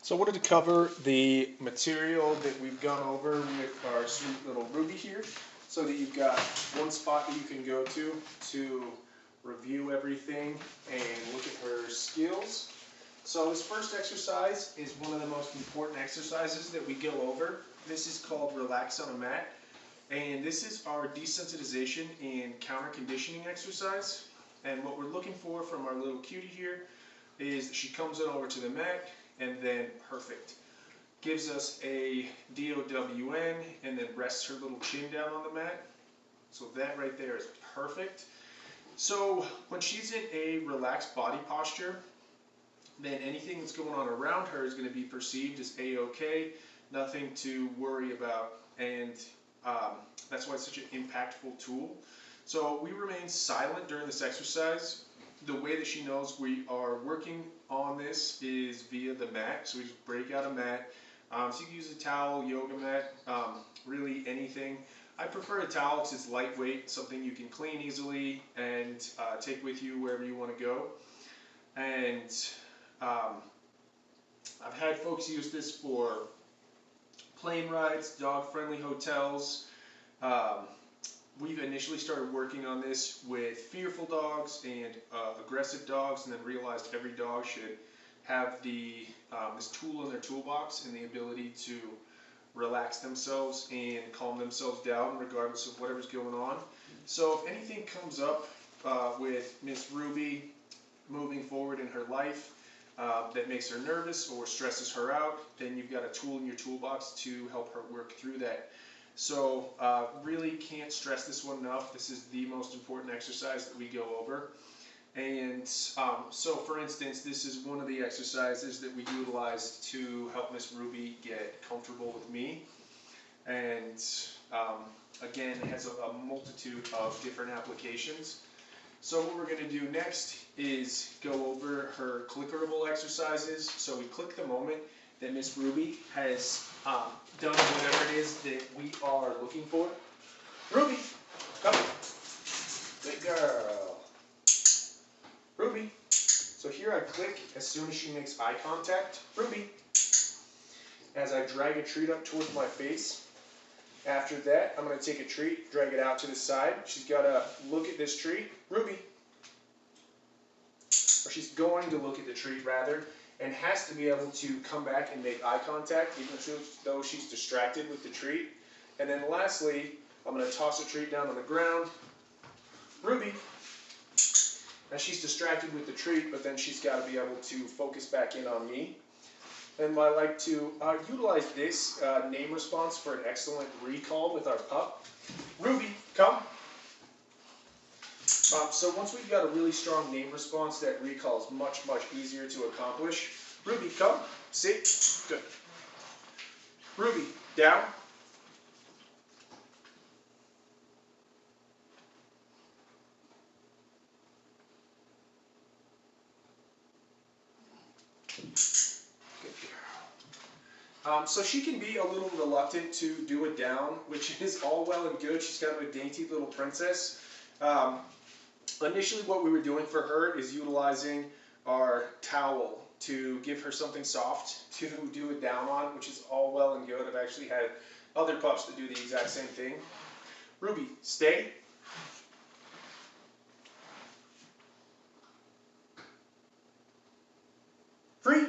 So I wanted to cover the material that we've gone over with our sweet little Ruby here, so that you've got one spot that you can go to review everything and look at her skills. So this first exercise is one of the most important exercises that we go over. This is called Relax on a Mat, and this is our desensitization and counter conditioning exercise. And what we're looking for from our little cutie here is that she comes on over to the mat, and then perfect. Gives us a DOWN, and then rests her little chin down on the mat. So that right there is perfect. So when she's in a relaxed body posture, then anything that's going on around her is going to be perceived as A-OK, nothing to worry about, and that's why it's such an impactful tool. So we remain silent during this exercise. The way that she knows we are working on this is via the mat. So we just break out a mat. So you can use a towel, yoga mat, really anything. I prefer a towel because it's lightweight, something you can clean easily and take with you wherever you want to go. And I've had folks use this for plane rides, dog-friendly hotels. We've initially started working on this with fearful dogs and aggressive dogs, and then realized every dog should have this tool in their toolbox and the ability to relax themselves and calm themselves down regardless of whatever's going on. So if anything comes up with Miss Ruby moving forward in her life that makes her nervous or stresses her out, then you've got a tool in your toolbox to help her work through that. So really can't stress this one enough. This is the most important exercise that we go over. And so for instance, this is one of the exercises that we utilize to help Miss Ruby get comfortable with me. And again, it has a multitude of different applications. So what we're going to do next is go over her clickerable exercises. So we click the moment that Miss Ruby has done whatever it is that we are looking for. Ruby, come. Good girl. Ruby. So here I click as soon as she makes eye contact. Ruby. As I drag a treat up towards my face. After that, I'm going to take a treat, drag it out to the side. She's got to look at this treat. Ruby. Or she's going to look at the treat, rather, and has to be able to come back and make eye contact, even though she's distracted with the treat. And then lastly, I'm going to toss a treat down on the ground. Ruby. Now she's distracted with the treat, but then she's got to be able to focus back in on me. And I like to utilize this name response for an excellent recall with our pup. Ruby, come. So once we've got a really strong name response, that recall is much, much easier to accomplish. Ruby, come. Sit. Good. Ruby, down. Good girl. So she can be a little reluctant to do a down, which is all well and good. She's kind of a dainty little princess. Initially what we were doing for her is utilizing our towel to give her something soft to do a down on, which is all well and good. I've actually had other pups that do the exact same thing. Ruby, stay. Free.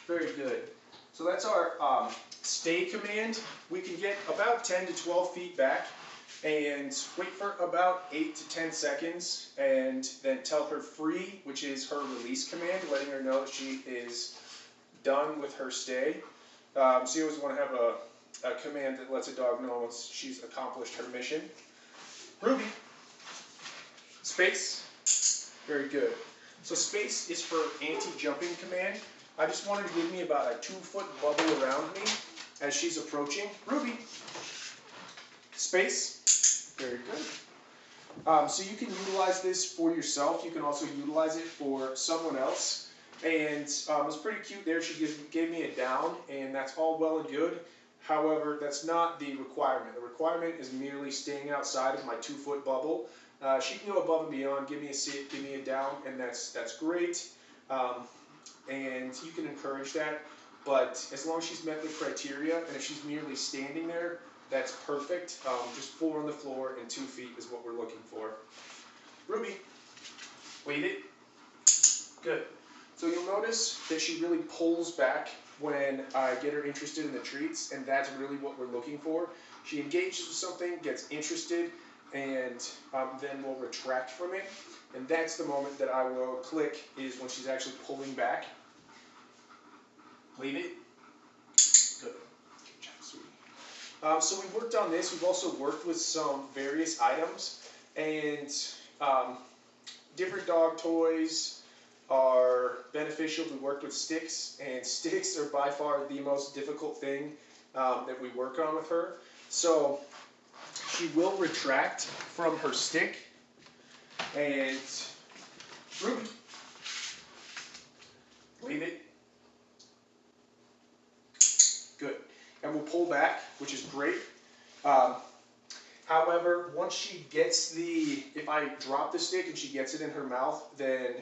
Very good. So that's our stay command. We can get about 10 to 12 feet back and wait for about 8 to 10 seconds, and then tell her free, which is her release command, letting her know that she is done with her stay. So you always want to have a command that lets a dog know once she's accomplished her mission. Ruby. Space. Very good. So space is for anti-jumping command. I just want her to give me about a 2-foot bubble around me as she's approaching. Ruby. Space. Very good. So you can utilize this for yourself. You can also utilize it for someone else. And it's pretty cute there. She gave me a down, and that's all well and good. However, that's not the requirement. The requirement is merely staying outside of my 2-foot bubble. She can go above and beyond, give me a sit, give me a down, and that's great. And you can encourage that. but as long as she's met the criteria, and if she's merely standing there, that's perfect. Just 4 on the floor and 2 feet is what we're looking for. Ruby, lead it. Good. So you'll notice that she really pulls back when I get her interested in the treats, and that's really what we're looking for. She engages with something, gets interested, and then will retract from it. And that's the moment that I will click, is when she's actually pulling back. Leave it. Good. Good job, sweetie. So we worked on this. We've also worked with some various items, and different dog toys are beneficial. We worked with sticks, and sticks are by far the most difficult thing that we work on with her. So she will retract from her stick, and Ruby, leave it. Good. And we'll pull back, which is great. However, once she gets if I drop the stick and she gets it in her mouth, then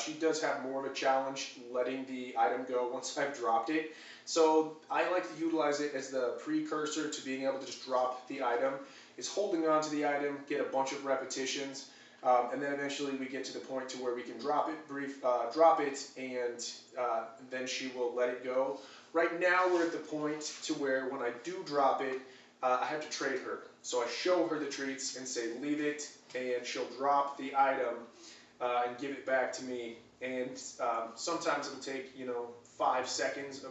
she does have more of a challenge letting the item go once I've dropped it. So I like to utilize it as the precursor to being able to just drop the item. It's holding on to the item, get a bunch of repetitions, and then eventually we get to the point to where we can drop it, and then she will let it go. Right now we're at the point to where when I do drop it, I have to trade her. So I show her the treats and say, leave it, and she'll drop the item and give it back to me. And sometimes it'll take, 5 seconds, a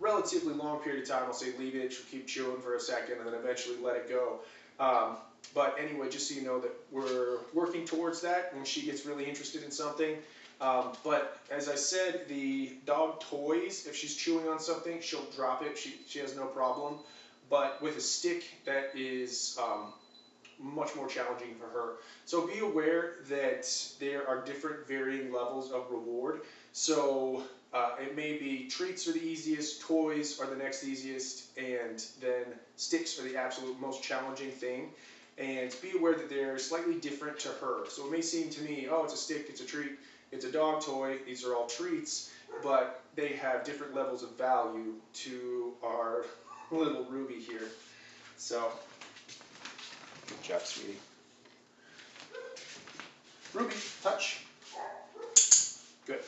relatively long period of time. I'll say, leave it, she'll keep chewing for a second, and then eventually let it go. But anyway, just so you know that we're working towards that when she gets really interested in something. But as I said, the dog toys, if she's chewing on something, she'll drop it. She has no problem. But with a stick, that is much more challenging for her. So be aware that there are different varying levels of reward. So it may be treats are the easiest, toys are the next easiest, and then sticks are the absolute most challenging thing. And be aware that they're slightly different to her. So it may seem to me, oh, it's a stick, it's a treat, it's a dog toy, these are all treats, but they have different levels of value to our little Ruby here. So, good job, sweetie. Ruby, touch. Good.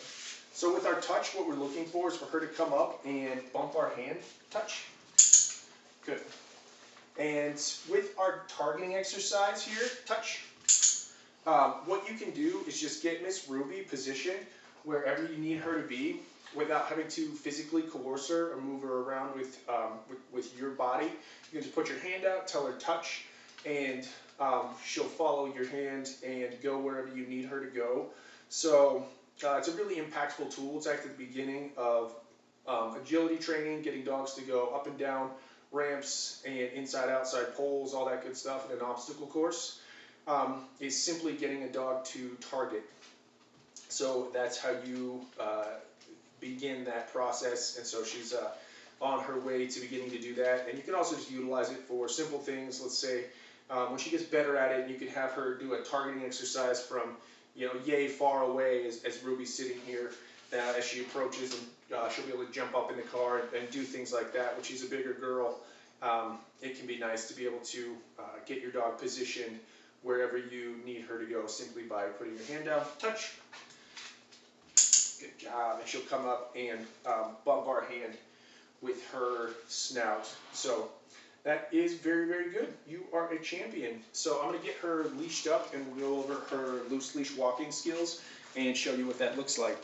So with our touch, what we're looking for is for her to come up and bump our hand. Touch. Good. And with our targeting exercise here, touch. What you can do is just get Miss Ruby positioned wherever you need her to be, without having to physically coerce her or move her around with your body. You can just put your hand out, tell her touch, and she'll follow your hand and go wherever you need her to go. So it's a really impactful tool. It's actually the beginning of agility training, getting dogs to go up and down ramps and inside-outside poles, all that good stuff in an obstacle course, is simply getting a dog to target. So that's how you begin that process, and so she's on her way to beginning to do that. And you can also just utilize it for simple things. Let's say when she gets better at it, you can have her do a targeting exercise from yay far away as Ruby's sitting here. As she approaches, and she'll be able to jump up in the car and do things like that. When she's a bigger girl, it can be nice to be able to get your dog positioned wherever you need her to go simply by putting your hand down, touch. Good job. And she'll come up and bump our hand with her snout. So that is very, very good. You are a champion. So I'm going to get her leashed up, and we'll go over her loose leash walking skills and show you what that looks like.